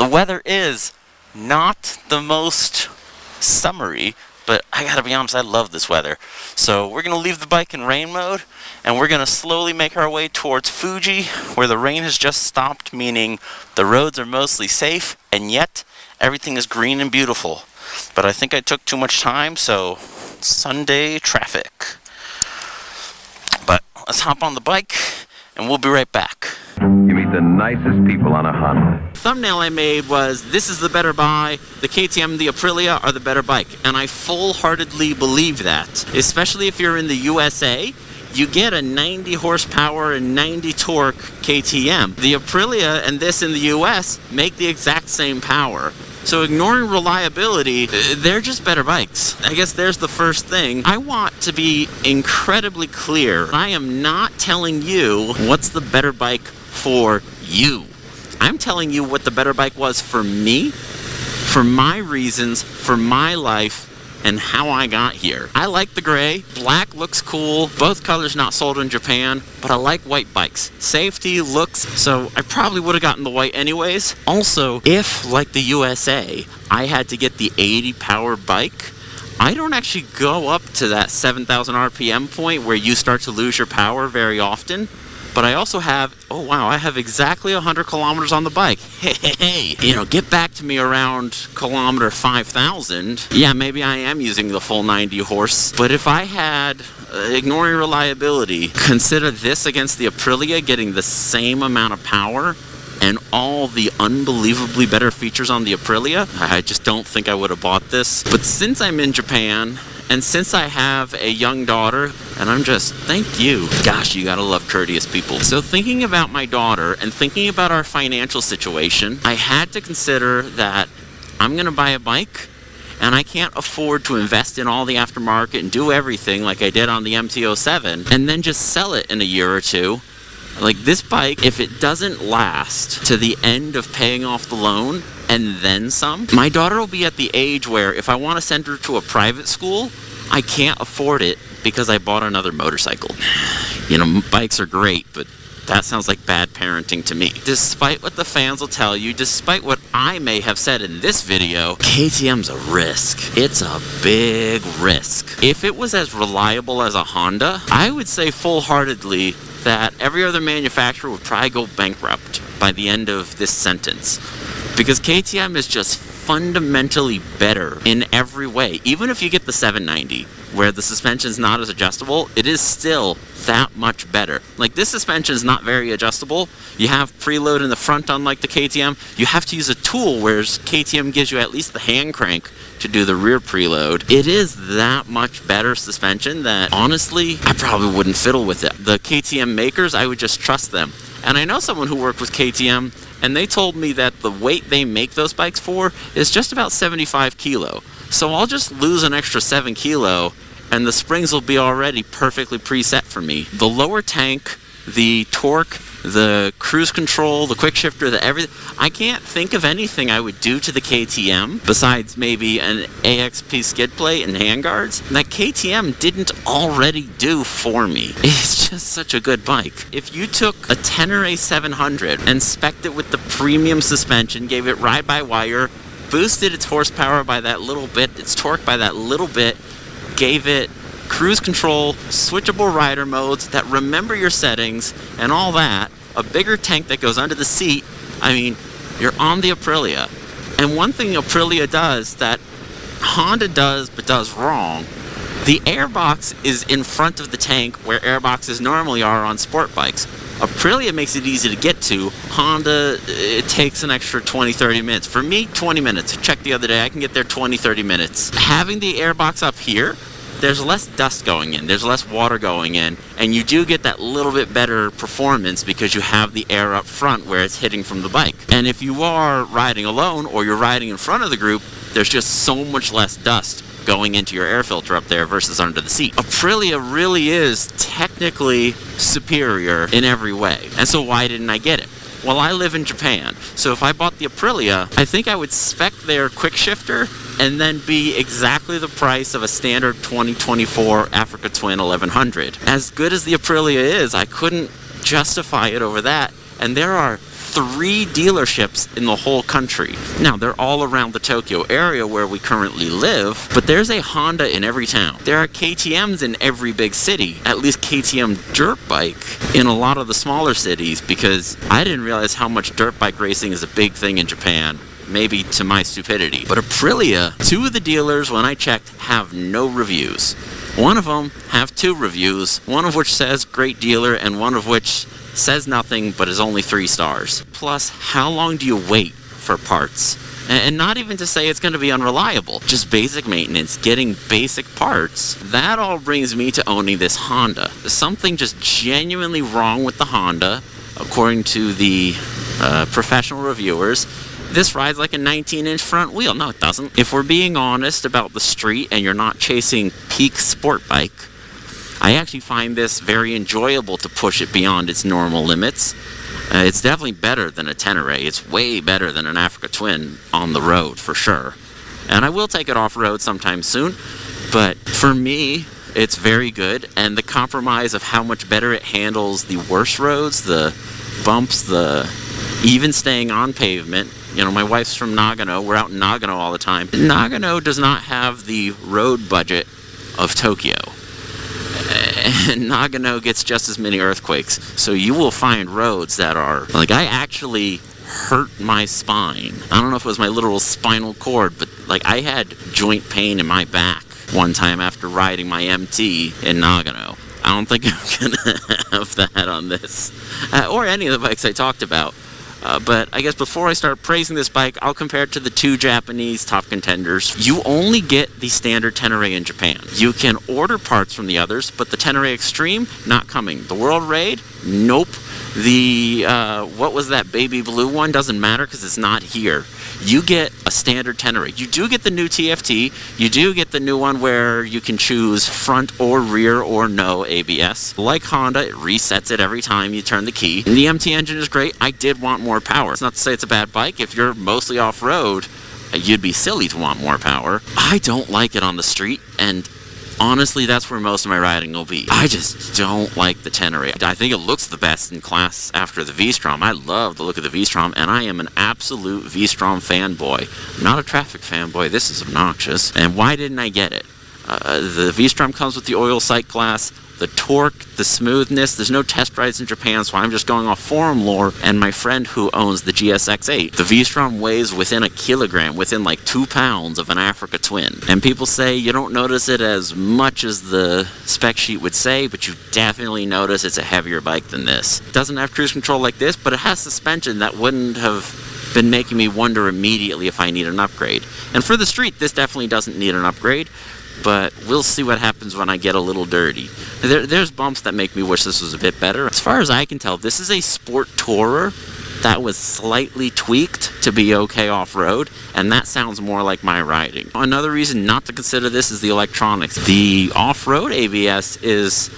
The weather is not the most summery, but I gotta be honest, I love this weather. So we're gonna leave the bike in rain mode, and we're gonna slowly make our way towards Fuji, where the rain has just stopped, meaning the roads are mostly safe, and yet everything is green and beautiful. But I think I took too much time, so Sunday traffic. But let's hop on the bike, and we'll be right back. You meet the nicest people on a Honda. The thumbnail I made was, this is the better buy, the KTM and the Aprilia are the better bike, and I full-heartedly believe that. Especially if you're in the USA, you get a 90 horsepower and 90 torque KTM. The Aprilia and this in the US make the exact same power. So ignoring reliability, they're just better bikes. I guess there's the first thing. I want to be incredibly clear. I am not telling you what's the better bike for you. I'm telling you what the better bike was for me, for my reasons, for my life, and how I got here. I like the gray. Black looks cool. Both colors not sold in Japan, but I like white bikes. Safety, looks, so I probably would have gotten the white anyways. Also, if, like the USA, I had to get the 80 power bike, I don't actually go up to that 7,000 RPM point where you start to lose your power very often. But I also have, oh wow, I have exactly 100 kilometers on the bike. Hey, you know, get back to me around kilometer 5,000. Yeah, maybe I am using the full 90 horse. But if I had, ignoring reliability, consider this against the Aprilia getting the same amount of power and all the unbelievably better features on the Aprilia, I just don't think I would have bought this. But since I'm in Japan, and since I have a young daughter, and I'm just, thank you. Gosh, you gotta love courteous people. So thinking about my daughter and thinking about our financial situation, I had to consider that I'm gonna buy a bike, and I can't afford to invest in all the aftermarket and do everything like I did on the MT-07, and then just sell it in a year or two. Like this bike, if it doesn't last to the end of paying off the loan, and then some, my daughter will be at the age where if I want to send her to a private school, I can't afford it because I bought another motorcycle. You know, bikes are great, but that sounds like bad parenting to me. Despite what the fans will tell you, despite what I may have said in this video, KTM's a risk. It's a big risk. If it was as reliable as a Honda, I would say full-heartedly that every other manufacturer would probably go bankrupt by the end of this sentence. Because KTM is just fundamentally better in every way. Even if you get the 790, where the suspension's not as adjustable, it is still that much better. Like, this suspension is not very adjustable. You have preload in the front, unlike the KTM. You have to use a tool, whereas KTM gives you at least the hand crank to do the rear preload. It is that much better suspension that, honestly, I probably wouldn't fiddle with it. The KTM makers, I would just trust them. And I know someone who worked with KTM, and they told me that the weight they make those bikes for is just about 75 kilo. So I'll just lose an extra 7 kilo, and the springs will be already perfectly preset for me. The lower tank, the torque, the cruise control, the quick shifter, the everything. I can't think of anything I would do to the KTM besides maybe an AXP skid plate and handguards that KTM didn't already do for me. It's just such a good bike. If you took a Tenere 700 and spec'd it with the premium suspension, gave it ride-by-wire, boosted its horsepower by that little bit, its torque by that little bit, gave it cruise control, switchable rider modes that remember your settings and all that, a bigger tank that goes under the seat, I mean, you're on the Aprilia. And one thing Aprilia does that Honda does but does wrong, the airbox is in front of the tank where airboxes normally are on sport bikes. Aprilia makes it easy to get to. Honda, it takes an extra 20-30 minutes. For me, 20 minutes. I checked the other day, I can get there 20-30 minutes. Having the airbox up here, there's less dust going in, there's less water going in, and you do get that little bit better performance because you have the air up front where it's hitting from the bike. And if you are riding alone or you're riding in front of the group, there's just so much less dust going into your air filter up there versus under the seat. Aprilia really is technically superior in every way. And so why didn't I get it? Well, I live in Japan, so if I bought the Aprilia, I think I would spec their quick shifter and then be exactly the price of a standard 2024 Africa Twin 1100. As good as the Aprilia is, I couldn't justify it over that, and there are 3 dealerships in the whole country. Now, they're all around the Tokyo area where we currently live, but there's a Honda in every town. There are KTMs in every big city, at least KTM dirt bike in a lot of the smaller cities, because I didn't realize how much dirt bike racing is a big thing in Japan. Maybe to my stupidity. But Aprilia, 2 of the dealers, when I checked, have no reviews. One of them have 2 reviews, one of which says great dealer, and one of which says nothing but is only 3 stars. Plus, how long do you wait for parts? And not even to say it's going to be unreliable, just basic maintenance, getting basic parts. That all brings me to owning this Honda. There's something just genuinely wrong with the Honda, according to the professional reviewers. This rides like a 19-inch front wheel. No, it doesn't. If we're being honest about the street and you're not chasing peak sport bike, I actually find this very enjoyable to push it beyond its normal limits. It's definitely better than a Tenere. It's way better than an Africa Twin on the road, for sure. And I will take it off-road sometime soon, but for me, it's very good. And the compromise of how much better it handles the worst roads, the bumps, even staying on pavement. You know, my wife's from Nagano. We're out in Nagano all the time. Nagano does not have the road budget of Tokyo. And Nagano gets just as many earthquakes. So you will find roads that are, like, I actually hurt my spine. I don't know if it was my literal spinal cord, but, like, I had joint pain in my back one time after riding my MT in Nagano. I don't think I'm going to have that on this. Or any of the bikes I talked about. But I guess before I start praising this bike, I'll compare it to the 2 Japanese top contenders. You only get the standard Tenere in Japan. You can order parts from the others, but the Tenere Extreme, not coming. The World Raid, nope. The, what was that baby blue one? Doesn't matter because it's not here. You get a standard Tenere. You do get the new TFT. You do get the new one where you can choose front or rear or no ABS. Like Honda, it resets it every time you turn the key. And the MT engine is great. I did want more power. It's not to say it's a bad bike. If you're mostly off-road, you'd be silly to want more power. I don't like it on the street, and honestly, that's where most of my riding will be. I just don't like the Tenere. I think it looks the best in class after the V-Strom. I love the look of the V-Strom, and I am an absolute V-Strom fanboy. I'm not a traffic fanboy. This is obnoxious. And why didn't I get it? The V-Strom comes with the oil sight glass, the torque, the smoothness. There's no test rides in Japan, so I'm just going off forum lore and my friend who owns the GSX-8. The V-Strom weighs within a kilogram, within like 2 pounds of an Africa Twin. And people say you don't notice it as much as the spec sheet would say, but you definitely notice it's a heavier bike than this. It doesn't have cruise control like this, but it has suspension that wouldn't have been making me wonder immediately if I need an upgrade. And for the street, this definitely doesn't need an upgrade. But we'll see what happens when I get a little dirty. There's bumps that make me wish this was a bit better. As far as I can tell, this is a sport tourer that was slightly tweaked to be okay off-road, and that sounds more like my riding. Another reason not to consider this is the electronics. The off-road ABS is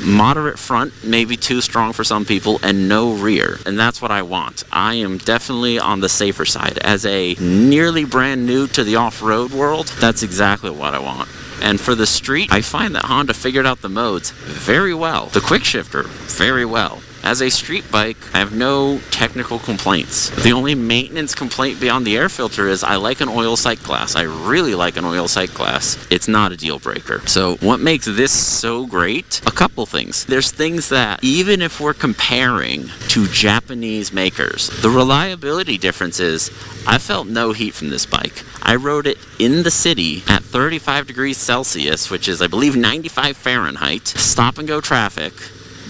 moderate front, maybe too strong for some people, and no rear. And that's what I want. I am definitely on the safer side. As a nearly brand new to the off-road world, that's exactly what I want. And for the street, I find that Honda figured out the modes very well. The quick shifter, very well. As a street bike, I have no technical complaints. The only maintenance complaint beyond the air filter is I like an oil sight glass. I really like an oil sight glass. It's not a deal breaker. So what makes this so great? A couple things. There's things that, even if we're comparing to Japanese makers, the reliability difference is I felt no heat from this bike. I rode it in the city at 35 degrees Celsius, which is, I believe, 95 Fahrenheit, stop and go traffic.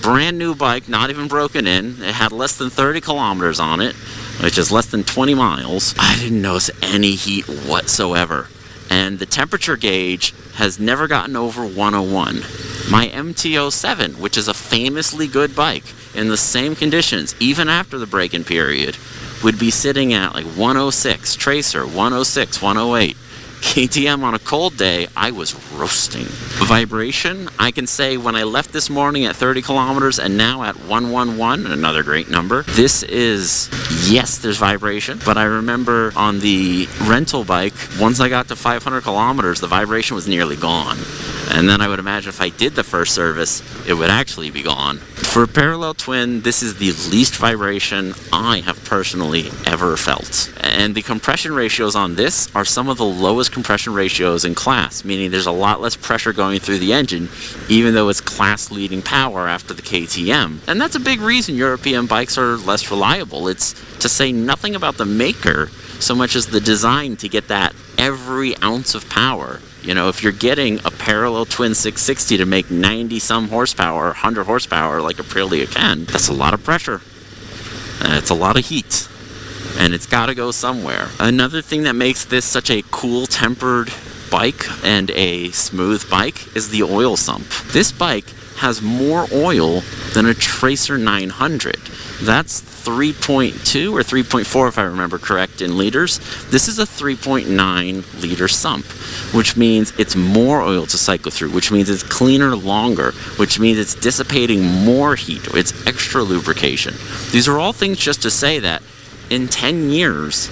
Brand new bike, not even broken in. It had less than 30 kilometers on it, which is less than 20 miles. I didn't notice any heat whatsoever. And the temperature gauge has never gotten over 101. My MT-07, which is a famously good bike, in the same conditions, even after the break-in period, would be sitting at like 106. Tracer, 106, 108. KTM on a cold day, I was roasting. Vibration, I can say when I left this morning at 30 kilometers and now at 111, another great number. This is, yes, there's vibration, but I remember on the rental bike, once I got to 500 kilometers, the vibration was nearly gone. And then I would imagine if I did the first service, it would actually be gone. For a parallel twin, this is the least vibration I have personally ever felt. And the compression ratios on this are some of the lowest compression ratios in class, meaning there's a lot less pressure going through the engine, even though it's class-leading power after the KTM. And that's a big reason European bikes are less reliable. It's to say nothing about the maker so much as the design to get that every ounce of power. You know, if you're getting a parallel twin 660 to make 90-some horsepower, 100 horsepower like Aprilia can, that's a lot of pressure. It's a lot of heat. And it's got to go somewhere. Another thing that makes this such a cool-tempered bike and a smooth bike is the oil sump. This bike has more oil than a Tracer 900. That's 3.2 or 3.4 if I remember correct in liters. This is a 3.9 liter sump, which means it's more oil to cycle through, which means it's cleaner longer, which means it's dissipating more heat. It's extra lubrication. These are all things just to say that in 10 years,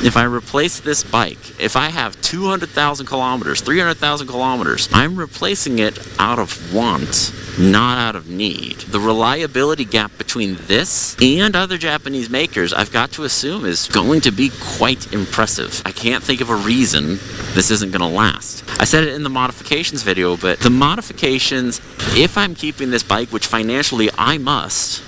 if I replace this bike, if I have 200,000 kilometers, 300,000 kilometers, I'm replacing it out of want, not out of need. The reliability gap between this and other Japanese makers, I've got to assume, is going to be quite impressive. I can't think of a reason this isn't going to last. I said it in the modifications video, but the modifications, if I'm keeping this bike, which financially I must,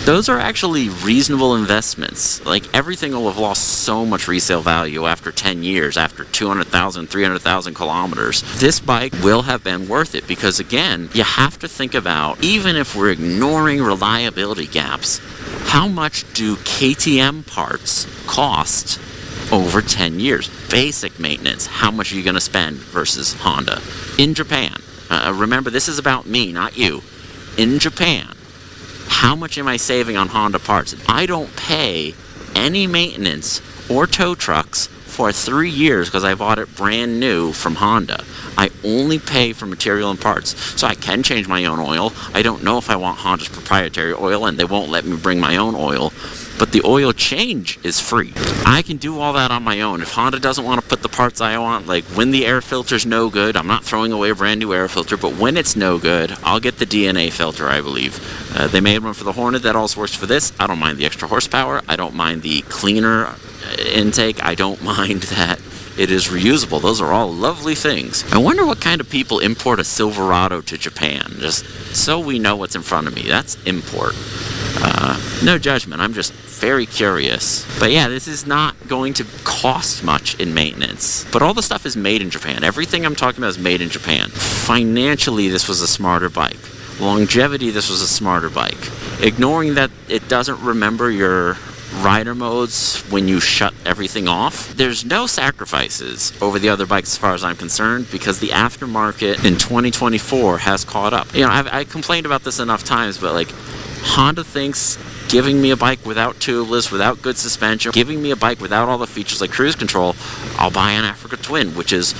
those are actually reasonable investments. Like, everything will have lost so much resale value after 10 years, after 200,000, 300,000 kilometers. This bike will have been worth it because, again, you have to think about, even if we're ignoring reliability gaps, how much do KTM parts cost over 10 years? Basic maintenance, how much are you going to spend versus Honda? In Japan, remember, this is about me, not you. In Japan, how much am I saving on Honda parts? I don't pay any maintenance or tow trucks for 3 years because I bought it brand new from Honda. I only pay for material and parts. So I can change my own oil. I don't know if I want Honda's proprietary oil, and they won't let me bring my own oil. But the oil change is free. I can do all that on my own. If Honda doesn't want to put the parts I want, like when the air filter's no good, I'm not throwing away a brand new air filter, but when it's no good, I'll get the DNA filter, I believe. They made one for the Hornet that also works for this. I don't mind the extra horsepower. I don't mind the cleaner intake. I don't mind that it is reusable. Those are all lovely things. I wonder what kind of people import a Silverado to Japan, just so we know what's in front of me. That's import. No judgment, I'm just very curious. But yeah, this is not going to cost much in maintenance. But all the stuff is made in Japan. Everything I'm talking about is made in Japan. Financially, this was a smarter bike. Longevity, this was a smarter bike. Ignoring that it doesn't remember your rider modes when you shut everything off, there's no sacrifices over the other bikes as far as I'm concerned, because the aftermarket in 2024 has caught up. You know, I complained about this enough times, but like, Honda thinks giving me a bike without tubeless, without good suspension, giving me a bike without all the features like cruise control, I'll buy an Africa Twin, which is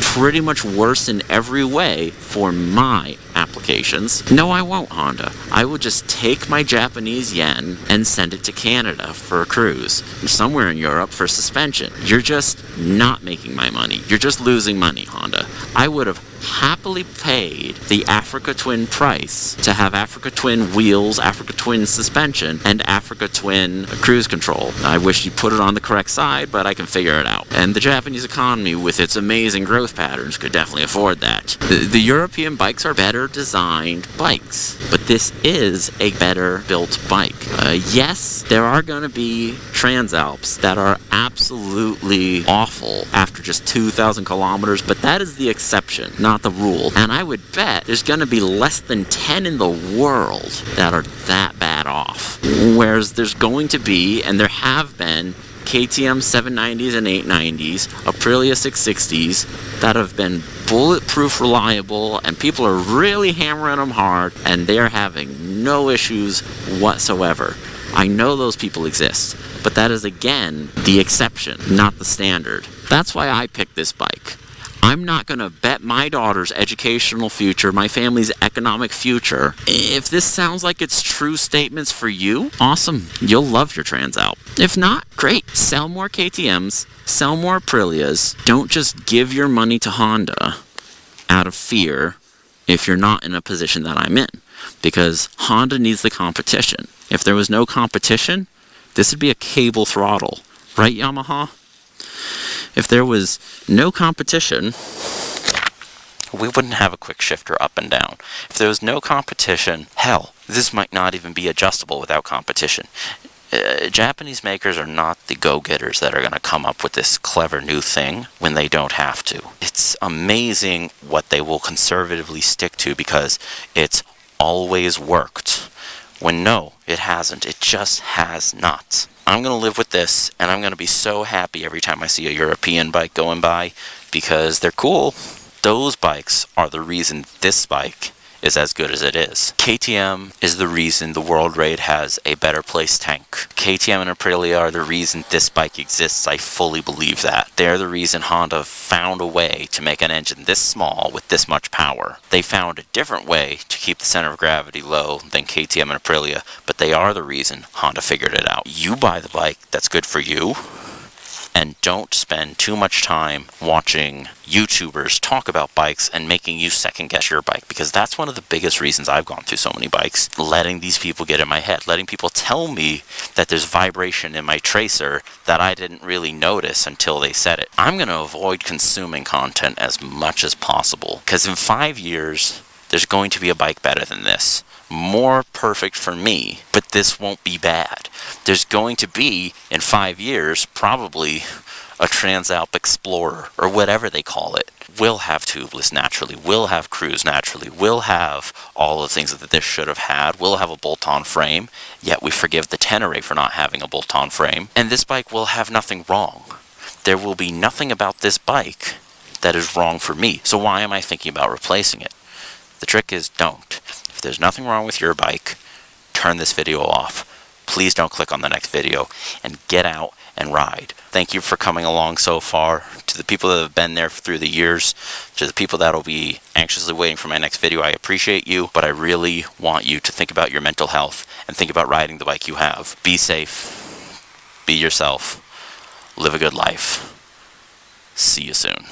pretty much worse in every way for my applications. No, I won't, Honda. I will just take my Japanese yen and send it to Canada for a cruise, somewhere in Europe for suspension. You're just not making my money. You're just losing money, Honda. I would have happily paid the Africa Twin price to have Africa Twin wheels, Africa Twin suspension, and Africa Twin cruise control. I wish you put it on the correct side, but I can figure it out. And the Japanese economy, with its amazing growth patterns, could definitely afford that. The European bikes are better designed bikes, but this is a better built bike. Yes, there are going to be Transalps that are absolutely awful after just 2,000 kilometers, but that is the exception, not the rule. And I would bet there's going to be less than 10 in the world that are that bad off. Whereas there's going to be, and there have been, KTM 790s and 890s, Aprilia 660s that have been bulletproof reliable, and people are really hammering them hard, and they're having no issues whatsoever. I know those people exist, but that is, again, the exception, not the standard. That's why I picked this bike. I'm not going to bet my daughter's educational future, my family's economic future. If this sounds like it's true statements for you, awesome. You'll love your Transalp. If not, great. Sell more KTMs, sell more Aprilias. Don't just give your money to Honda out of fear if you're not in a position that I'm in. Because Honda needs the competition. If there was no competition, this would be a cable throttle. Right, Yamaha? If there was no competition, we wouldn't have a quick shifter up and down. If there was no competition, hell, this might not even be adjustable without competition. Japanese makers are not the go-getters that are going to come up with this clever new thing when they don't have to. It's amazing what they will conservatively stick to because it's always worked. When no, it hasn't. It just has not. I'm going to live with this, and I'm going to be so happy every time I see a European bike going by because they're cool. Those bikes are the reason this bike is as good as it is. KTM is the reason the World Raid has a better place tank. KTM and Aprilia are the reason this bike exists. I fully believe that. They're the reason Honda found a way to make an engine this small with this much power. They found a different way to keep the center of gravity low than KTM and Aprilia, but they are the reason Honda figured it out. You buy the bike that's good for you, and don't spend too much time watching YouTubers talk about bikes and making you second guess your bike, because that's one of the biggest reasons I've gone through so many bikes. Letting these people get in my head, letting people tell me that there's vibration in my tracer that I didn't really notice until they said it. I'm going to avoid consuming content as much as possible, because in 5 years, there's going to be a bike better than this. More perfect for me, but this won't be bad. There's going to be, in 5 years, probably a Transalp Explorer, or whatever they call it. Will have tubeless naturally, will have cruise naturally, will have all the things that this should have had, will have a bolt-on frame, yet we forgive the Tenere for not having a bolt-on frame, and this bike will have nothing wrong. There will be nothing about this bike that is wrong for me, so why am I thinking about replacing it? The trick is don't. If there's nothing wrong with your bike, turn this video off. Please don't click on the next video and get out and ride. Thank you for coming along so far. To the people that have been there through the years, to the people that will be anxiously waiting for my next video, I appreciate you, but I really want you to think about your mental health and think about riding the bike you have. Be safe. Be yourself. Live a good life. See you soon.